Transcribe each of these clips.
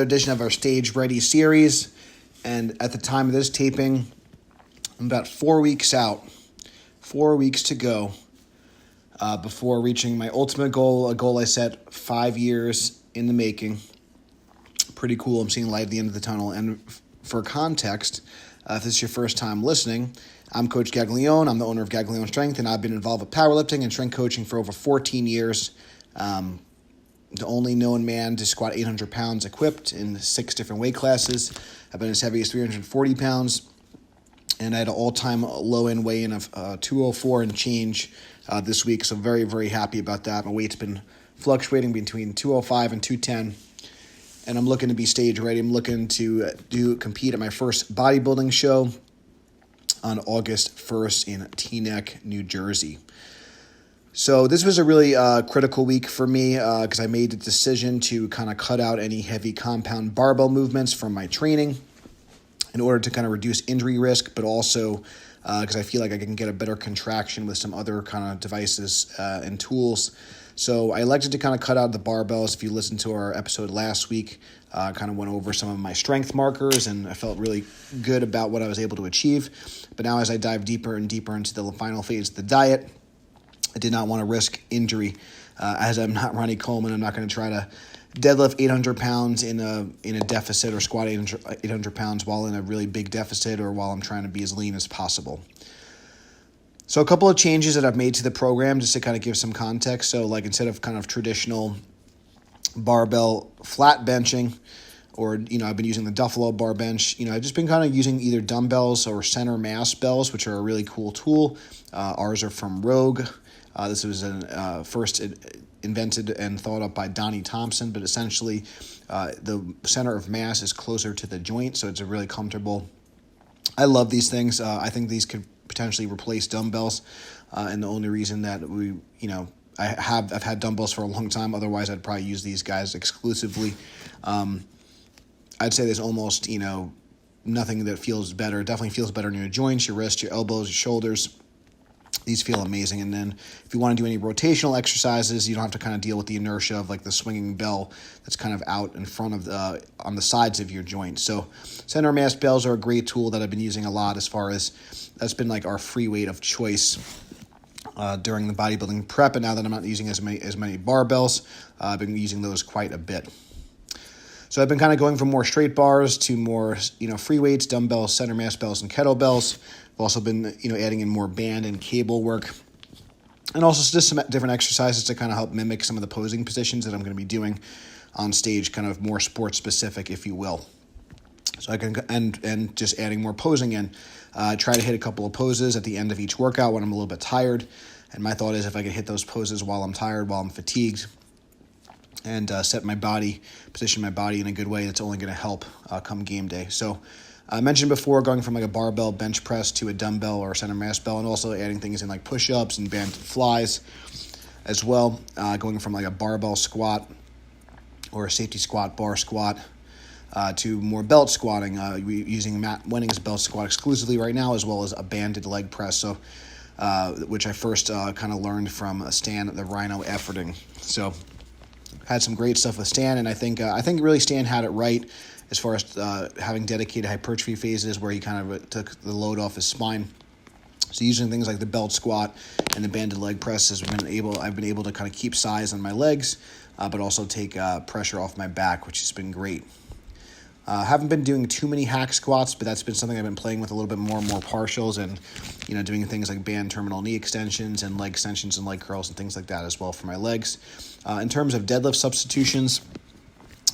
edition of our Stage Ready series, and at the time of this taping, I'm about 4 weeks out, 4 weeks to go before reaching my ultimate goal, a goal I set 5 years in the making. Pretty cool. I'm seeing light at the end of the tunnel. And for context, if this is your first time listening, I'm Coach Gaglione. I'm the owner of Gaglione Strength, and I've been involved with powerlifting and strength coaching for over 14 years. The only known man to squat 800 pounds equipped in 6 different weight classes. I've been as heavy as 340 pounds, and I had an all-time low-end weigh-in of 204 and change this week, so very, very happy about that. My weight's been fluctuating between 205 and 210, and I'm looking to be stage ready. I'm looking to compete at my first bodybuilding show on August 1st in Teaneck, New Jersey. So this was a really critical week for me because I made the decision to kind of cut out any heavy compound barbell movements from my training in order to kind of reduce injury risk, but also because I feel like I can get a better contraction with some other kind of devices and tools. So I elected to kind of cut out the barbells. If you listened to our episode last week, kind of went over some of my strength markers, and I felt really good about what I was able to achieve. But now as I dive deeper and deeper into the final phase of the diet, I did not want to risk injury. As I'm not Ronnie Coleman, I'm not going to try to deadlift 800 pounds in a deficit or squat 800 pounds while in a really big deficit or while I'm trying to be as lean as possible. So a couple of changes that I've made to the program just to kind of give some context. So like instead of kind of traditional barbell flat benching, or, I've been using the Duffalo bar bench. I've just been kind of using either dumbbells or center mass bells, which are a really cool tool. Ours are from Rogue. This was first invented and thought up by Donnie Thompson, but essentially the center of mass is closer to the joint, so it's a really comfortable. I love these things. I think these could potentially replace dumbbells, and the only reason that I've had dumbbells for a long time. Otherwise, I'd probably use these guys exclusively. I'd say there's almost, nothing that feels better. It definitely feels better in your joints, your wrists, your elbows, your shoulders. These feel amazing. And then if you want to do any rotational exercises, you don't have to kind of deal with the inertia of like the swinging bell that's kind of out in front of on the sides of your joint. So center mass bells are a great tool that I've been using a lot, as far as that's been like our free weight of choice during the bodybuilding prep. And now that I'm not using as many barbells, I've been using those quite a bit. So I've been kind of going from more straight bars to more, free weights, dumbbells, center mass bells, and kettlebells. I've also been, adding in more band and cable work, and also just some different exercises to kind of help mimic some of the posing positions that I'm going to be doing on stage, kind of more sports specific, if you will. So I can, and just adding more posing in. Try to hit a couple of poses at the end of each workout when I'm a little bit tired. And my thought is if I can hit those poses while I'm tired, while I'm fatigued, and position my body in a good way, that's only going to help come game day. So I mentioned before going from like a barbell bench press to a dumbbell or a center mass bell, and also adding things in like push-ups and band flies as well. Going from like a barbell squat or a safety squat, bar squat, to more belt squatting, using Matt Wenning's belt squat exclusively right now, as well as a banded leg press. So which I first kind of learned from Stan at the Rhino Efforting. So had some great stuff with Stan, and I think really Stan had it right as far as having dedicated hypertrophy phases where he kind of took the load off his spine. So using things like the belt squat and the banded leg press, I've been able to kind of keep size on my legs, but also take pressure off my back, which has been great. Haven't been doing too many hack squats, but that's been something I've been playing with a little bit more and more partials, and doing things like band terminal knee extensions and leg extensions and leg curls and things like that as well for my legs. In terms of deadlift substitutions,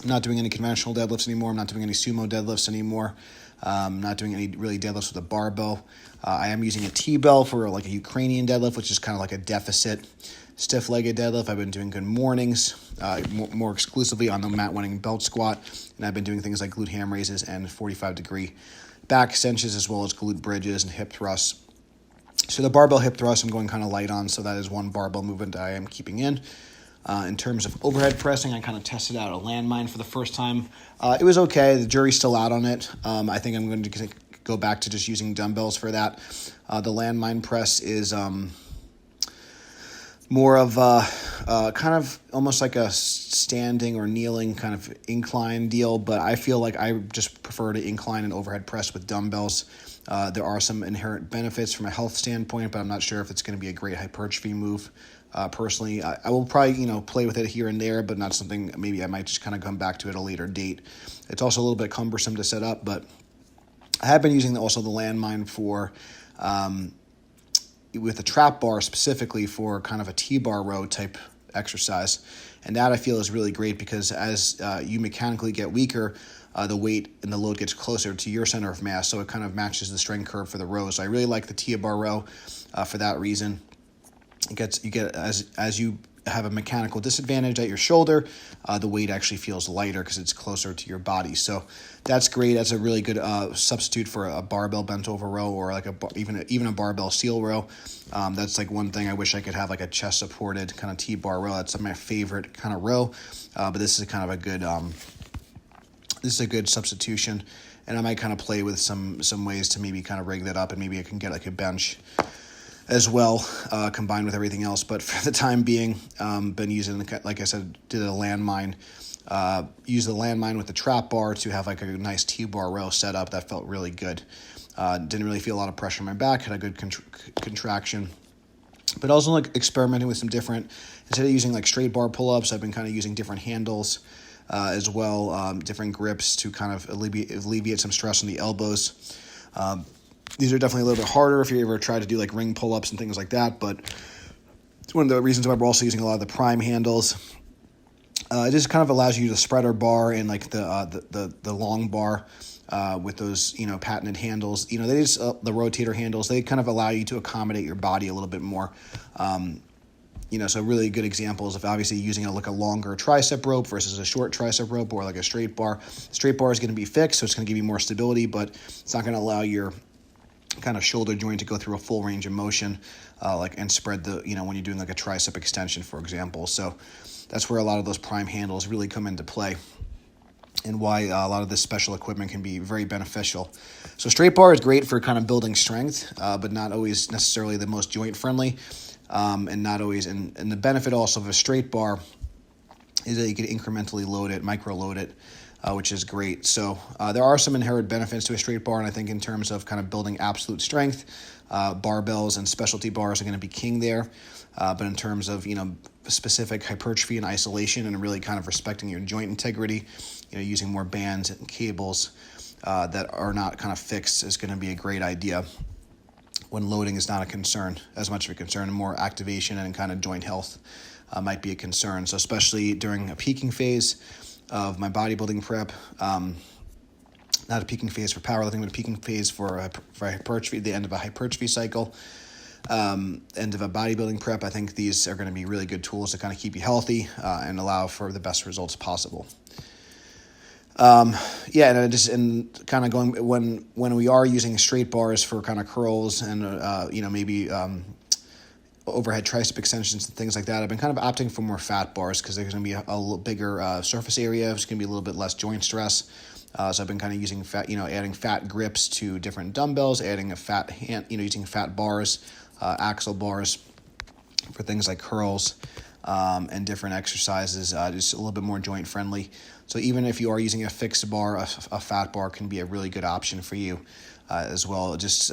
I'm not doing any conventional deadlifts anymore. I'm not doing any sumo deadlifts anymore. I'm not doing any really deadlifts with a barbell. I am using a T-bell for like a Ukrainian deadlift, which is kind of like a deficit stiff-legged deadlift. I've been doing good mornings, more exclusively on the Matt Wenning belt squat, and I've been doing things like glute ham raises and 45-degree back extensions, as well as glute bridges and hip thrusts. So the barbell hip thrust I'm going kind of light on, so that is one barbell movement that I am keeping in. In terms of overhead pressing, I kind of tested out a landmine for the first time. It was okay. The jury's still out on it. I think I'm going to go back to just using dumbbells for that. The landmine press is more of kind of almost like a standing or kneeling kind of incline deal, but I feel like I just prefer to incline and overhead press with dumbbells. There are some inherent benefits from a health standpoint, but I'm not sure if it's going to be a great hypertrophy move. Personally, I will probably, play with it here and there, but not something maybe I might just kind of come back to at a later date. It's also a little bit cumbersome to set up, but I have been using also the landmine for, with the trap bar specifically for kind of a T-bar row type exercise. And that I feel is really great because as you mechanically get weaker, the weight and the load gets closer to your center of mass, so it kind of matches the strength curve for the row. So I really like the T-bar row for that reason. You get as you have a mechanical disadvantage at your shoulder, the weight actually feels lighter because it's closer to your body. So that's great. That's a really good substitute for a barbell bent over row or like even a barbell seal row. That's like one thing I wish I could have, like a chest supported kind of T-bar row. That's my favorite kind of row, but this is kind of a good substitution. And I might kind of play with some ways to maybe kind of rig that up, and maybe I can get like a bench as well, combined with everything else. But for the time being, been using, like I said, did a landmine, use the landmine with the trap bar to have like a nice T-bar row set up. That felt really good. Didn't really feel a lot of pressure on my back, had a good contraction. But also like experimenting with some different, instead of using like straight bar pull-ups, I've been kind of using different handles as well, different grips to kind of alleviate some stress on the elbows. These are definitely a little bit harder if you ever try to do like ring pull-ups and things like that, but it's one of the reasons why we're also using a lot of the prime handles. It just kind of allows you to spreader bar and like the long bar with those, patented handles. They just, the rotator handles, they kind of allow you to accommodate your body a little bit more. So really good examples of obviously using a longer tricep rope versus a short tricep rope or like a straight bar. Straight bar is going to be fixed, so it's going to give you more stability, but it's not going to allow your kind of shoulder joint to go through a full range of motion, and spread when you're doing like a tricep extension, for example. So that's where a lot of those prime handles really come into play, and why a lot of this special equipment can be very beneficial. So straight bar is great for kind of building strength, but not always necessarily the most joint friendly, and not always. And the benefit also of a straight bar is that you can incrementally load it, micro load it, which is great. So there are some inherent benefits to a straight bar, and I think in terms of kind of building absolute strength, barbells and specialty bars are going to be king there. But in terms of, specific hypertrophy and isolation and really kind of respecting your joint integrity, using more bands and cables that are not kind of fixed is going to be a great idea when loading is not as much of a concern, and more activation and kind of joint health might be a concern. So especially during a peaking phase of my bodybuilding prep, not a peaking phase for powerlifting, but a peaking phase for hypertrophy, the end of a hypertrophy cycle, end of a bodybuilding prep. I think these are going to be really good tools to kind of keep you healthy and allow for the best results possible. And kind of going when we are using straight bars for kind of curls and maybe overhead tricep extensions and things like that, I've been kind of opting for more fat bars because there's going to be a little bigger surface area. It's going to be a little bit less joint stress. So I've been kind of using fat, adding fat grips to different dumbbells, adding a fat hand, using fat bars, axle bars for things like curls and different exercises, just a little bit more joint friendly. So even if you are using a fixed bar, a fat bar can be a really good option for you as well. Just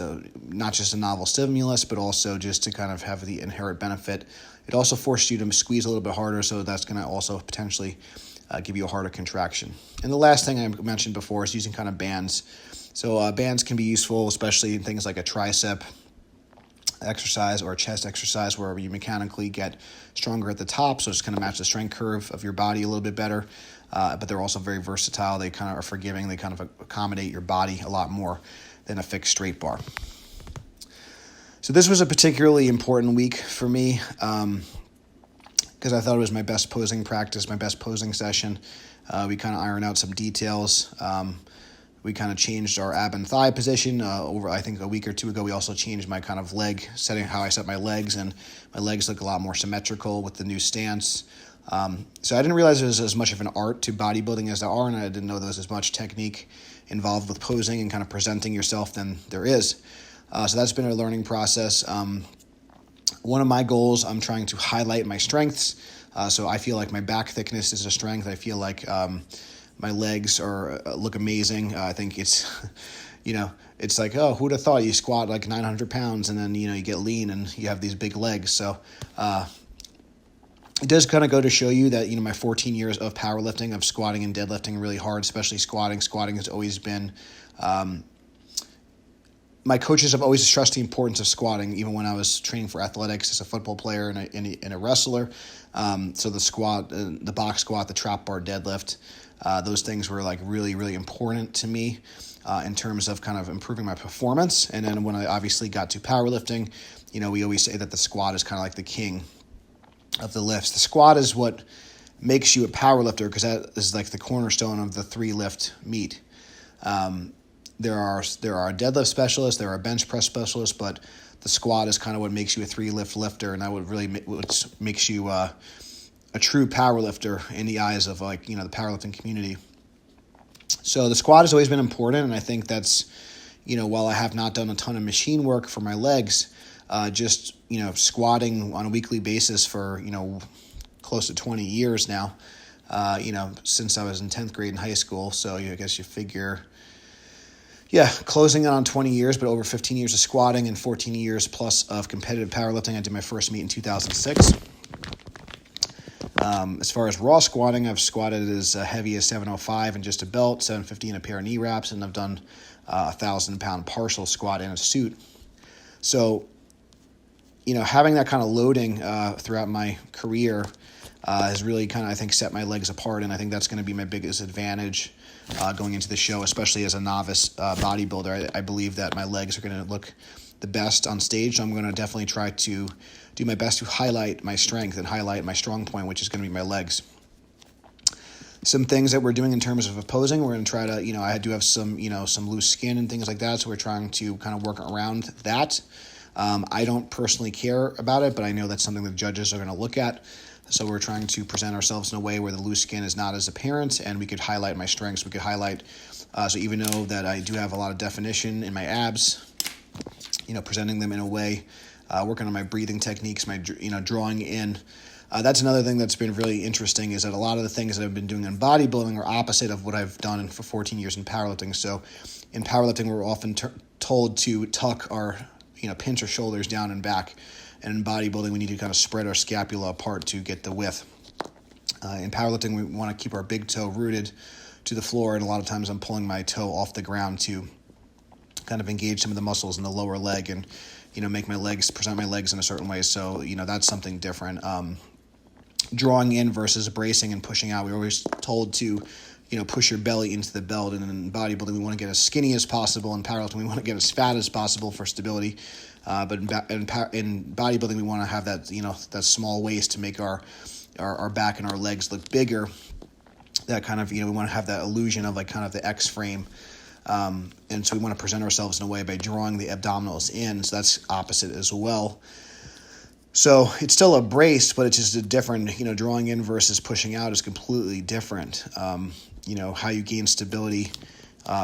not just a novel stimulus, but also just to kind of have the inherent benefit. It also forces you to squeeze a little bit harder, so that's going to also potentially give you a harder contraction. And the last thing I mentioned before is using kind of bands. So bands can be useful, especially in things like a tricep exercise or a chest exercise where you mechanically get stronger at the top, so it's going to match the strength curve of your body a little bit better. But they're also very versatile. They kind of are forgiving. They kind of accommodate your body a lot more than a fixed straight bar. So this was a particularly important week for me because I thought it was my best posing practice, my best posing session. We kind of ironed out some details. We kind of changed our ab and thigh position over, I think, a week or two ago. We also changed my kind of leg setting, how I set my legs, and my legs look a lot more symmetrical with the new stance. So I didn't realize there was as much of an art to bodybuilding as there are, and I didn't know there was as much technique involved with posing and kind of presenting yourself than there is. So that's been a learning process. One of my goals, I'm trying to highlight my strengths. So I feel like my back thickness is a strength. I feel like my legs look amazing. I think it's, it's like, oh, who'd have thought you squat like 900 pounds and then, you get lean and you have these big legs. So it does kind of go to show you that, my 14 years of powerlifting, of squatting and deadlifting really hard, especially squatting. Squatting has always been... my coaches have always stressed the importance of squatting, even when I was training for athletics as a football player and a wrestler. So the squat, the box squat, the trap bar deadlift, those things were like really, really important to me in terms of kind of improving my performance. And then when I obviously got to powerlifting, we always say that the squat is kind of like the king of the lifts. The squat is what makes you a powerlifter, because that is like the cornerstone of the 3-lift meet. There are deadlift specialists, there are bench press specialists, but the squat is kind of what makes you a 3-lift lifter, and that would really what makes you a true power lifter in the eyes of the powerlifting community. So the squat has always been important, and I think that's, while I have not done a ton of machine work for my legs, just squatting on a weekly basis for close to 20 years now, since I was in 10th grade in high school. So I guess you figure. Yeah, closing in on 20 years, but over 15 years of squatting and 14 years plus of competitive powerlifting. I did my first meet in 2006. As far as raw squatting, I've squatted as heavy as 705 and just a belt, 750 and a pair of knee wraps, and I've done 1,000-pound partial squat in a suit. So, having that kind of loading throughout my career has really kind of, I think, set my legs apart, and I think that's going to be my biggest advantage going into the show, especially as a novice bodybuilder. I believe that my legs are going to look the best on stage, so I'm going to definitely try to do my best to highlight my strength and highlight my strong point, which is going to be my legs. Some things that we're doing in terms of posing, we're going to try to, I do have some loose skin and things like that, so we're trying to kind of work around that. I don't personally care about it, but I know that's something that judges are going to look at. So we're trying to present ourselves in a way where the loose skin is not as apparent, and we could highlight my strengths. We could highlight, so even though that I do have a lot of definition in my abs, presenting them in a way, working on my breathing techniques, my, drawing in. That's another thing that's been really interesting, is that a lot of the things that I've been doing in bodybuilding are opposite of what I've done for 14 years in powerlifting. So in powerlifting, we're often told to tuck our, pinch our shoulders down and back. And in bodybuilding, we need to kind of spread our scapula apart to get the width. In powerlifting, we want to keep our big toe rooted to the floor, and a lot of times I'm pulling my toe off the ground to kind of engage some of the muscles in the lower leg and, present my legs in a certain way. So, that's something different. Drawing in versus bracing and pushing out. We're always told to, push your belly into the belt. And in bodybuilding, we want to get as skinny as possible. In powerlifting, we want to get as fat as possible for stability. But in bodybuilding, we want to have that, that small waist to make our back and our legs look bigger. That kind of, we want to have that illusion of like kind of the X frame. And so we want to present ourselves in a way by drawing the abdominals in. So that's opposite as well. So it's still a brace, but it's just a different, drawing in versus pushing out is completely different. How you gain stability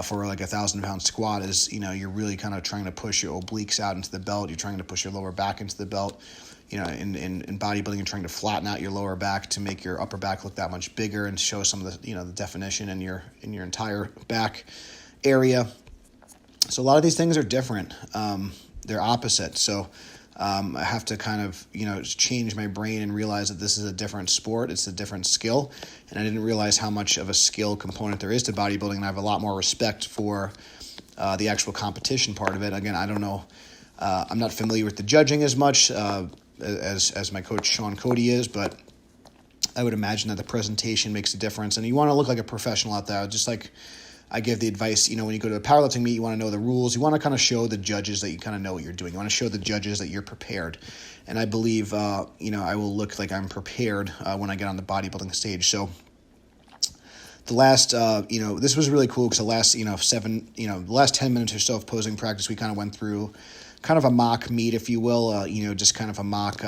for like 1,000-pound squat is, you're really kind of trying to push your obliques out into the belt. You're trying to push your lower back into the belt. In bodybuilding, you're trying to flatten out your lower back to make your upper back look that much bigger and show some of the, the definition in your entire back area. So a lot of these things are different. They're opposite. So I have to kind of, change my brain and realize that this is a different sport. It's a different skill. And I didn't realize how much of a skill component there is to bodybuilding. And I have a lot more respect for the actual competition part of it. Again, I don't know. I'm not familiar with the judging as much as my coach Sean Cody is, but I would imagine that the presentation makes a difference. And you want to look like a professional out there, just like I give the advice, when you go to a powerlifting meet, you want to know the rules. You want to kind of show the judges that you kind of know what you're doing. You want to show the judges that you're prepared. And I believe, I will look like I'm prepared when I get on the bodybuilding stage. So the last, this was really cool because the last, the last 10 minutes or so of posing practice, we kind of went through kind of a mock meet, if you will, just kind of a mock,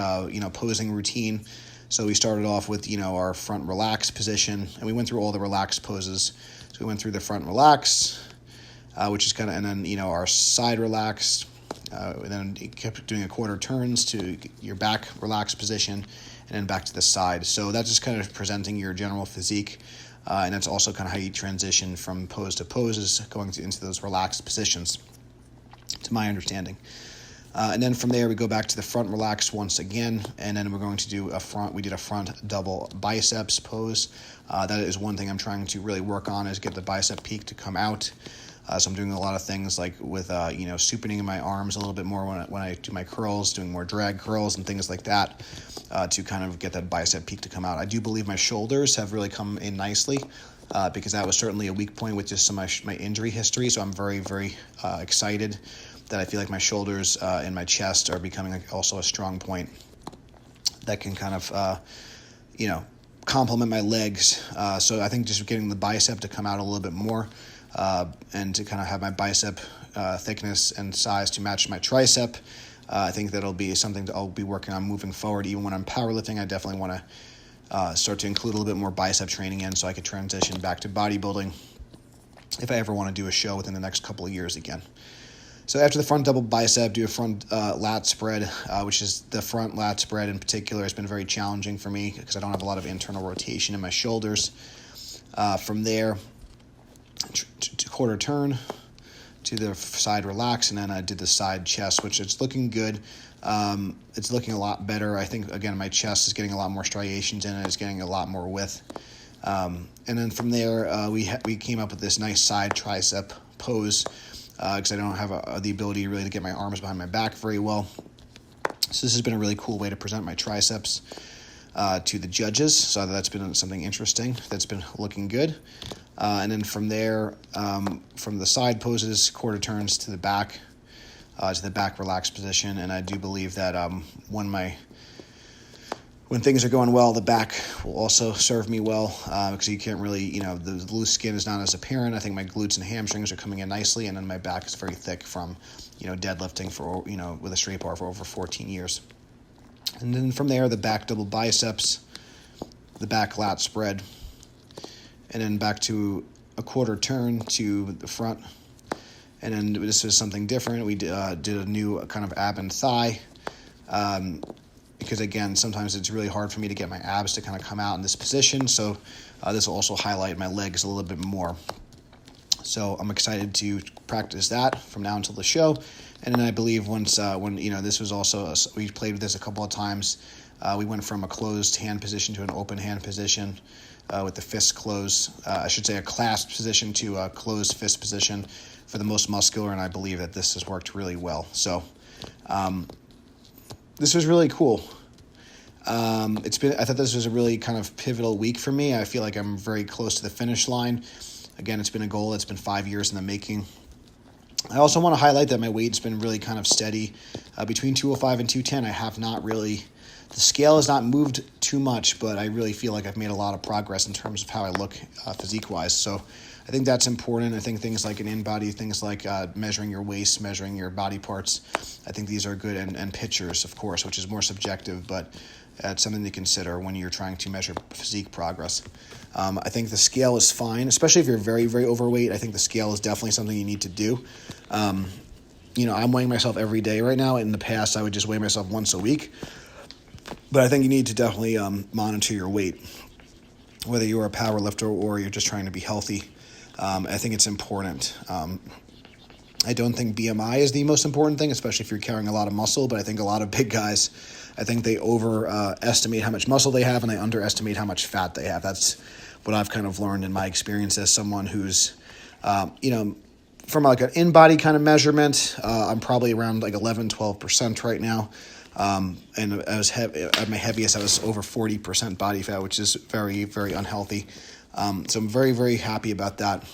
posing routine. So we started off with, our front relaxed position, and we went through all the relaxed poses. So we went through the front relax, which is kind of, and then, our side relaxed, Then you kept doing a quarter turns to your back relaxed position, and then back to the side. So that's just kind of presenting your general physique. And that's also kind of how you transition from pose to poses, into those relaxed positions, to my understanding. And then from there, we go back to the front relax once again, and then we're going to do we did a front double biceps pose. That is one thing I'm trying to really work on, is get the bicep peak to come out. So I'm doing a lot of things like with, supinating my arms a little bit more when I do my curls, doing more drag curls and things like that, to kind of get that bicep peak to come out. I do believe my shoulders have really come in nicely, because that was certainly a weak point with just some of my injury history. So I'm very, very excited that I feel like my shoulders and my chest are becoming also a strong point that can kind of, complement my legs. So I think just getting the bicep to come out a little bit more, and to kind of have my bicep thickness and size to match my tricep. I think that'll be something that I'll be working on moving forward. Even when I'm powerlifting, I definitely want to start to include a little bit more bicep training in, so I could transition back to bodybuilding if I ever want to do a show within the next couple of years again. So after the front double bicep, do a front lat spread, which is the front lat spread in particular has been very challenging for me because I don't have a lot of internal rotation in my shoulders. From there, quarter turn to the side relax, and then I did the side chest, which it's looking good. It's looking a lot better. I think, again, my chest is getting a lot more striations in it. It's getting a lot more width. And then from there, we came up with this nice side tricep pose, because I don't have the ability really to get my arms behind my back very well. So this has been a really cool way to present my triceps to the judges. So that's been something interesting. That's been looking good. And then from there, from the side poses, quarter turns to the back relaxed position. And I do believe that when things are going well, the back will also serve me well, because you can't really, the loose skin is not as apparent. I think my glutes and hamstrings are coming in nicely, and then my back is very thick from, deadlifting with a straight bar for over 14 years. And then from there, the back double biceps, the back lat spread, and then back to a quarter turn to the front. And then this is something different. We did a new kind of ab and thigh, because, again, sometimes it's really hard for me to get my abs to kind of come out in this position. So this will also highlight my legs a little bit more. So I'm excited to practice that from now until the show. And then I believe once, this was also, we played with this a couple of times. We went from a closed hand position to an open hand position with the fist closed. I should say a clasped position to a closed fist position for the most muscular, and I believe that this has worked really well. So this was really cool. I thought this was a really kind of pivotal week for me. I feel like I'm very close to the finish line. Again, it's been a goal that's been 5 years in the making. I also want to highlight that my weight's been really kind of steady. Between 205 and 210, I have not really, the scale has not moved too much, but I really feel like I've made a lot of progress in terms of how I look physique-wise. So I think that's important. I think things like an in-body, things like measuring your waist, measuring your body parts, I think these are good, and pictures, of course, which is more subjective, but it's something to consider when you're trying to measure physique progress. I think the scale is fine, especially if you're very, very overweight. I think the scale is definitely something you need to do. I'm weighing myself every day right now. In the past, I would just weigh myself once a week. But I think you need to definitely monitor your weight, whether you're a power lifter or you're just trying to be healthy. I think it's important. I don't think BMI is the most important thing, especially if you're carrying a lot of muscle, but I think a lot of big guys, I think they overestimate how much muscle they have and they underestimate how much fat they have. That's what I've kind of learned in my experience as someone who's, from like an in-body kind of measurement, I'm probably around like 11-12% right now. And at my heaviest, I was over 40% body fat, which is very, very unhealthy. So I'm very, very happy about that.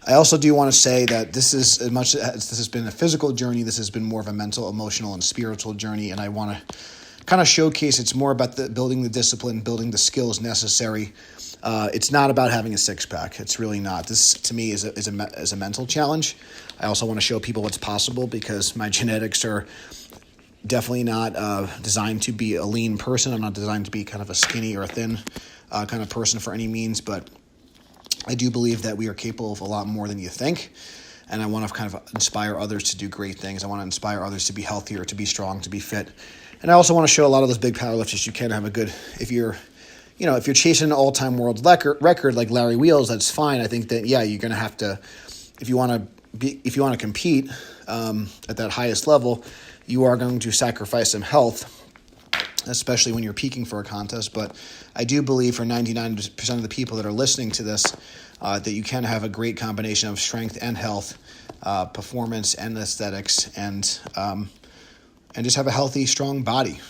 I also do want to say that this is, as much as this has been a physical journey, this has been more of a mental, emotional, and spiritual journey, and I want to kind of showcase it's more about building the discipline, building the skills necessary. It's not about having a six-pack. It's really not. This, to me, is a mental challenge. I also want to show people what's possible because my genetics are definitely not designed to be a lean person. I'm not designed to be kind of a skinny or a thin kind of person for any means, but I do believe that we are capable of a lot more than you think. and I want to kind of inspire others to do great things. I want to inspire others to be healthier, to be strong, to be fit. And I also want to show a lot of those big powerlifters you can have a good, if you're chasing an all-time world record like Larry Wheels, that's fine. I think that, you're going to have to, if you want to compete at that highest level, you are going to sacrifice some health, especially when you're peaking for a contest. But I do believe for 99% of the people that are listening to this, that you can have a great combination of strength and health, performance and aesthetics, and just have a healthy, strong body.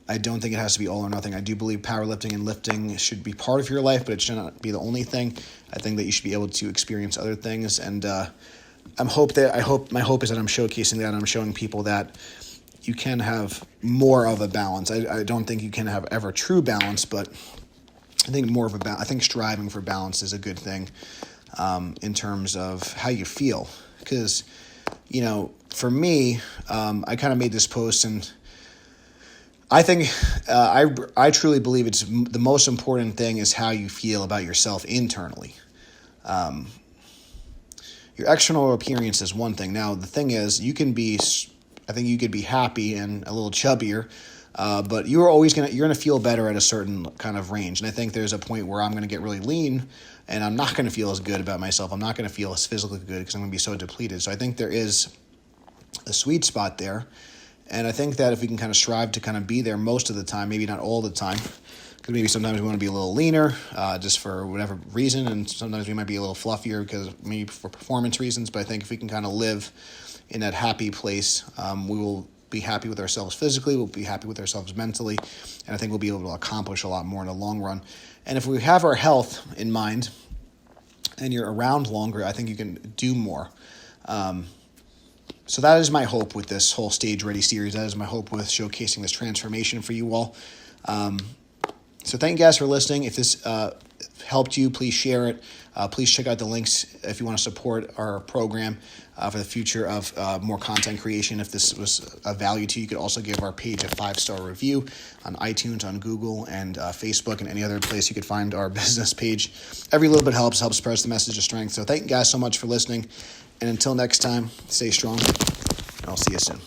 I don't think it has to be all or nothing. I do believe powerlifting and lifting should be part of your life, but it should not be the only thing. I think that you should be able to experience other things, and my hope is that I'm showcasing that. I'm showing people that you can have more of a balance. I don't think you can have ever true balance, but I think more of a balance. I think striving for balance is a good thing in terms of how you feel. Because, for me, I kind of made this post, and I think I truly believe it's the most important thing is how you feel about yourself internally. Your external appearance is one thing. Now, the thing is, I think you could be happy and a little chubbier, but you're gonna feel better at a certain kind of range. And I think there's a point where I'm gonna get really lean, and I'm not gonna feel as good about myself. I'm not gonna feel as physically good because I'm gonna be so depleted. So I think there is a sweet spot there, and I think that if we can kind of strive to kind of be there most of the time, maybe not all the time, because maybe sometimes we want to be a little leaner, just for whatever reason, and sometimes we might be a little fluffier because maybe for performance reasons. But I think if we can kind of live in that happy place, we will be happy with ourselves physically, we'll be happy with ourselves mentally, and I think we'll be able to accomplish a lot more in the long run. And if we have our health in mind and you're around longer, I think you can do more. So that is my hope with this whole Stage Ready series. That is my hope with showcasing this transformation for you all. So thank you guys for listening. If this helped you, please share it. Please check out the links if you want to support our program for the future of more content creation. If this was of value to you, you could also give our page a 5-star review on iTunes, on Google, and Facebook, and any other place you could find our business page. Every little bit helps spread the message of strength. So thank you guys so much for listening. And until next time, stay strong, and I'll see you soon.